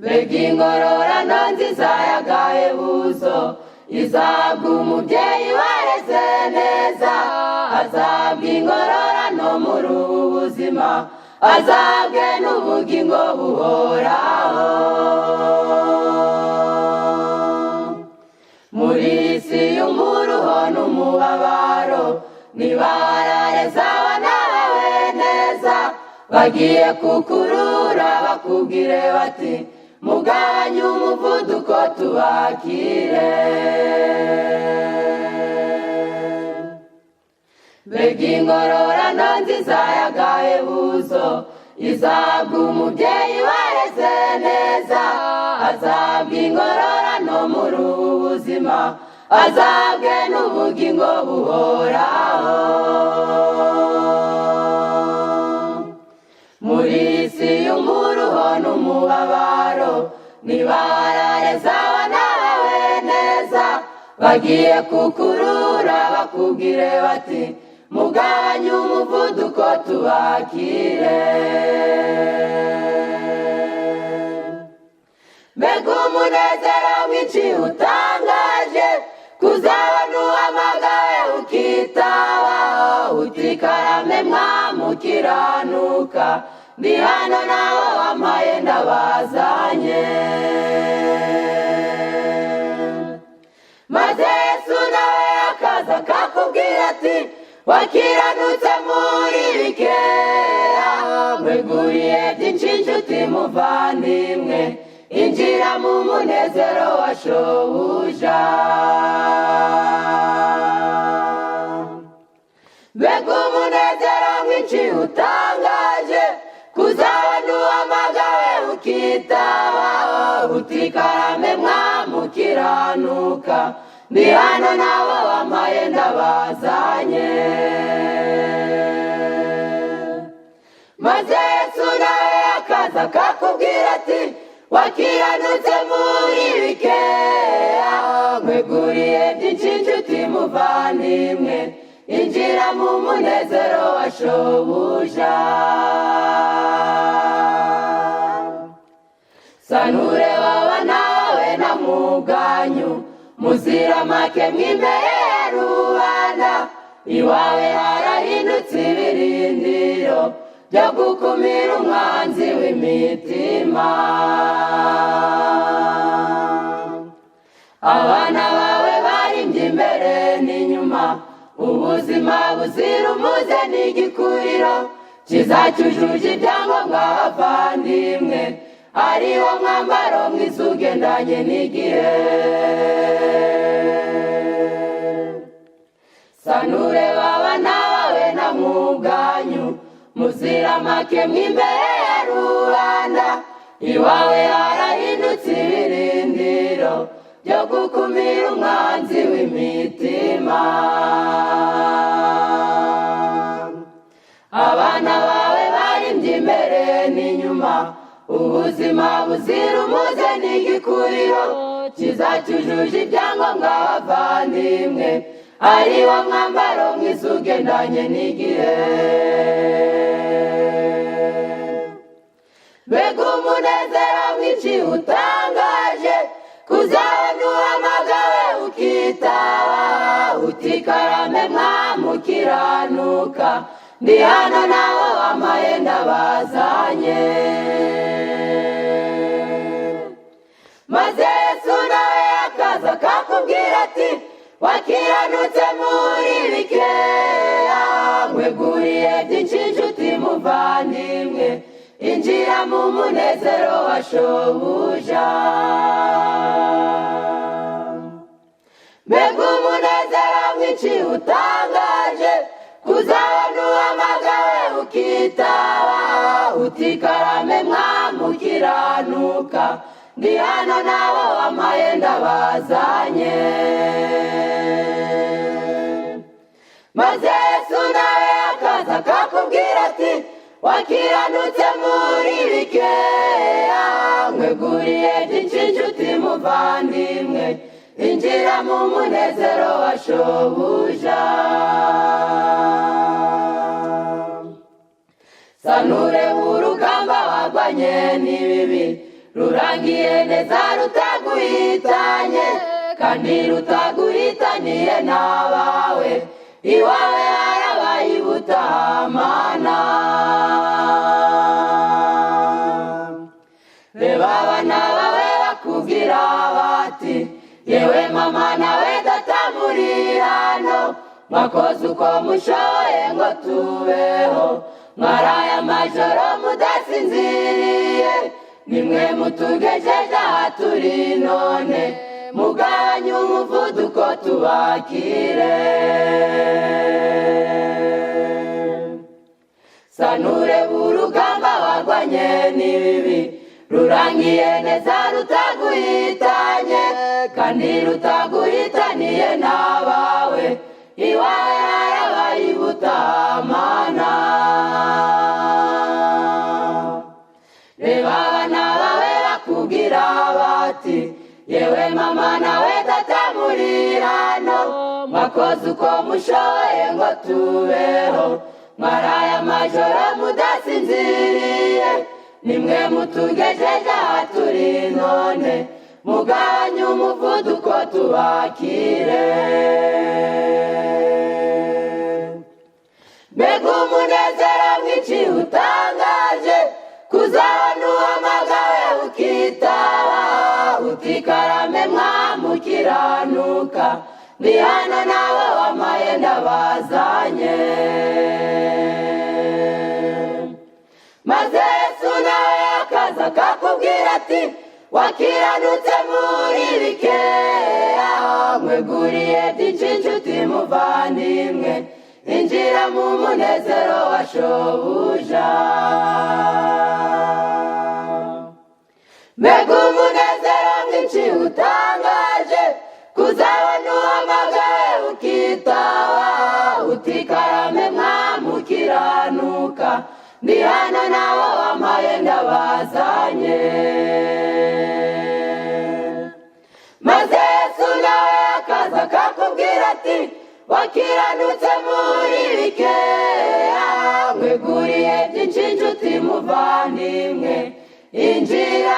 mbega ingororano nziza y'agahebuzo izabwa umubyeyi wareze neza, azabwa ingororano muri ubu buzima, azabwe n'ubugingo buhoraho. Muri iyi si y'umuruho n'umubabaro, niba warareze abana bawe neza, bagiye kukurura bakubwire bati mugabanye umuvuduko tubakire. Mbega ingororano nziza y'agahebuzo izabwa umubyeyi wareze neza, azabwa ingororano muri ubu buzima, azabwe n'ubugingo buhoraho. Muri iyi si y'umuruho n'umubabaro, niba warareze abana bawe neza, bagiye kukurura bakubwire bati mugabanye umuvuduko tubakire. Mbega umunezero mwinshi utangaje kuzabona uhamagawe ukitaba, uti karame mwamukiranuka, ndi hano nawe wampaye ndabazanye. Maze Yesu nawe akaza akakubwira ati wakiranutse muri bikeya, mweguriye byinshi nshuti muvandimwe, injira mu munezero wa shobuja. Mbega umunezero mwinshi utangaje kuzabona uhamagawe ukitaba, uti karame mwamukiranuka, ndi hano nawe wampaye ndabazanye. Maze Yesu nawe akaza akakubwira ati wakiranutse muri bikeya, mweguriye byinshi nshuti muvandimwe, injira mu munezero wa shobuja. Sanure wabana bawe na muganyu, muzira make mwimbere ya rubanda, iwawe harahindutse ibirindiro byo gukumira umwanzi w'imitima. Abana bawe barimbye imbere n'inyuma, ubuzima buzira umuze n'igikuriro, kizacyujuje ibyangombwa bavandimwe, ariwo mwambaro mwiza ugendanye n'igihe. Sanure babana bawe na mwuganyu, muzira make mwimbere ya rubanda, iwawe harahindutse ibirindiro byo gukumira umwanzi w'imitima. Abana bawe barimbye imbere n'inyuma, ubuzima buzira umuze n'igikuriro, kizacyujuje ibyangombwa bavandimwe, ariwo mwambaro mwiza ugendanye n'igihe. Mbega umunezero mwinshi utangaje kuzabona uhamagawe ukitaba, uti karame mwamukiranuka, ndi hano nawe wampaye ndabazanye. Maze Yesu nawe akaza akakubwira ati wakiranutse muri bikeya, mweguriye byinshi nshuti muvandimwe, injira mu munezero wa shobuja. Mbega umunezero mwinshi utangaje kuzabona uhamagawe ukitaba, uti karame mwamukiranuka, ndi hano nawe wampaye ndabazanye. Maze Yesu nawe akaza akakubwira ati wakiranutse muri bikeya, mweguriye byinshi nshuti muvandimwe, injira mu munezero wa shobuja. Sanure urugamba wagwanye n'ibibi, rura rurangiye neza rutaguhitanye kandi rutaguhitaniye n'abawe iwawe harabaye ubutahamana reba abana bawe bakubwira bati yewe mama nawe data muri hano mwakoze uko mushoboye ngo tubeho mwaraye amajoro mudasinziriye nimwe mutugejeje aha turi none mugabanye umuvuduko tubakire sanure urugamba warwanye n'ibibi rurangiye neza rutaguhitanye kandi rutaguhitaniye n'abawe iwawe harabaye ubutahamana reba abana bawe bakubwira bati yewe mama nawe data muri hano mwakoze uko mushoboye ngo tubeho mwaraye amajoro mudasinziriye nimwe mutugejeje aha turi none mugabanye umuvuduko tubakire mbega umunezero mwinshi utangaje kuzabona uhamagawe ukitaba utikarame mwamukiranuka ndi hano nawe wamaye ndabazanye maze Yesu nawe akaza akakubwira ati wakiranutse muri bikeya mweguriye byinshi nshuti muvandimwe injira mu munezero wa shobuja mbega umunezero mwinshi utangaje kuzabona uhamagawe ukitaba utikarame mwamukiranuka ndi hano nawe wamaye ndabazanye maze Yesu nawe akaza akakubwira ati wakiranutse muri bikeya mweguriye byinshi nshuti muvandimwe injira